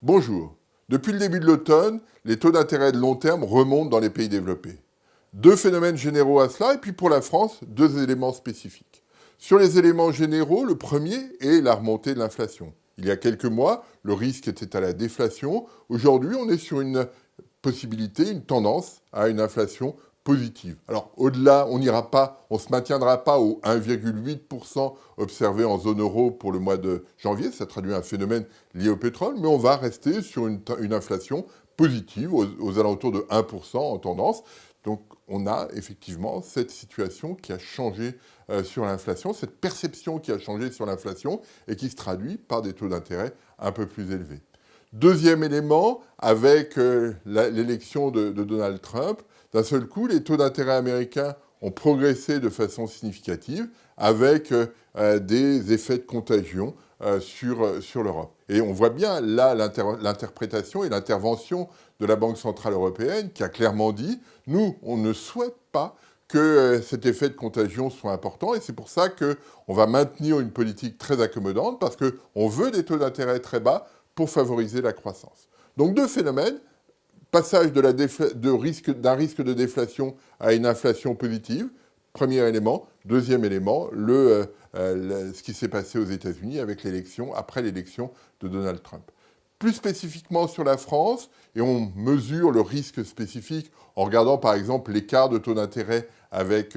Bonjour. Depuis le début de l'automne, les taux d'intérêt de long terme remontent dans les pays développés. Deux phénomènes généraux à cela, et puis pour la France, deux éléments spécifiques. Sur les éléments généraux, le premier est la remontée de l'inflation. Il y a quelques mois, le risque était à la déflation. Aujourd'hui, on est sur une possibilité, une tendance à une inflation positive. Alors au-delà, on n'ira pas, on ne se maintiendra pas au 1,8% observé en zone euro pour le mois de janvier, ça traduit un phénomène lié au pétrole, mais on va rester sur une inflation positive aux alentours de 1% en tendance. Donc on a effectivement cette situation qui a changé sur l'inflation, cette perception qui a changé sur l'inflation et qui se traduit par des taux d'intérêt un peu plus élevés. Deuxième élément, avec l'élection de Donald Trump, d'un seul coup, les taux d'intérêt américains ont progressé de façon significative avec des effets de contagion sur l'Europe. Et on voit bien là l'interprétation et l'intervention de la Banque Centrale Européenne qui a clairement dit « Nous, on ne souhaite pas que cet effet de contagion soit important et c'est pour ça qu'on va maintenir une politique très accommodante parce qu'on veut des taux d'intérêt très bas pour favoriser la croissance. » Donc deux phénomènes, passage d'un risque de déflation à une inflation positive, premier élément. Deuxième élément, ce qui s'est passé aux États-Unis après l'élection de Donald Trump. Plus spécifiquement sur la France, et on mesure le risque spécifique en regardant par exemple l'écart de taux d'intérêt avec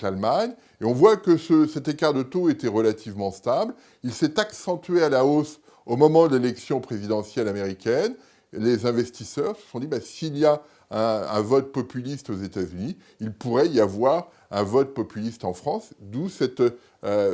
l'Allemagne, et on voit que cet écart de taux était relativement stable. Il s'est accentué à la hausse au moment de l'élection présidentielle américaine. Les investisseurs se sont dit, s'il y a un vote populiste aux États-Unis, il pourrait y avoir un vote populiste en France, d'où cette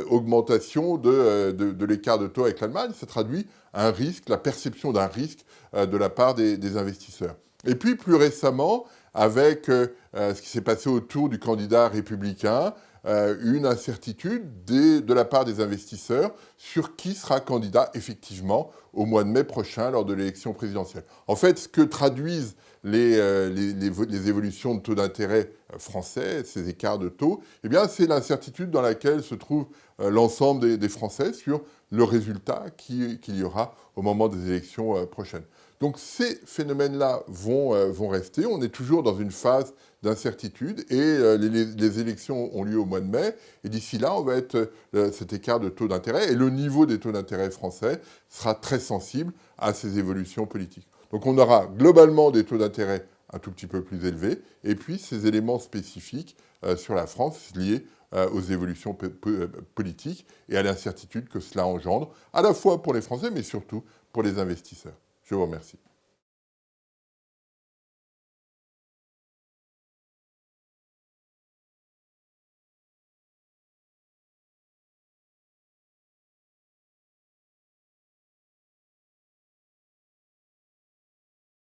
augmentation de l'écart de taux avec l'Allemagne. Ça traduit un risque, la perception d'un risque de la part des investisseurs. Et puis plus récemment, avec ce qui s'est passé autour du candidat républicain, une incertitude de la part des investisseurs sur qui sera candidat effectivement au mois de mai prochain lors de l'élection présidentielle. En fait, ce que traduisent les évolutions de taux d'intérêt français, ces écarts de taux, eh bien, c'est l'incertitude dans laquelle se trouve l'ensemble des Français sur le résultat qu'il y aura au moment des élections prochaines. Donc ces phénomènes-là vont rester. On est toujours dans une phase d'incertitude et les élections ont lieu au mois de mai. Et d'ici là, on va être cet écart de taux d'intérêt. Et le niveau des taux d'intérêt français sera très sensible à ces évolutions politiques. Donc on aura globalement des taux d'intérêt un tout petit peu plus élevés. Et puis ces éléments spécifiques sur la France liés aux évolutions politiques et à l'incertitude que cela engendre, à la fois pour les Français, mais surtout pour les investisseurs. Je vous remercie.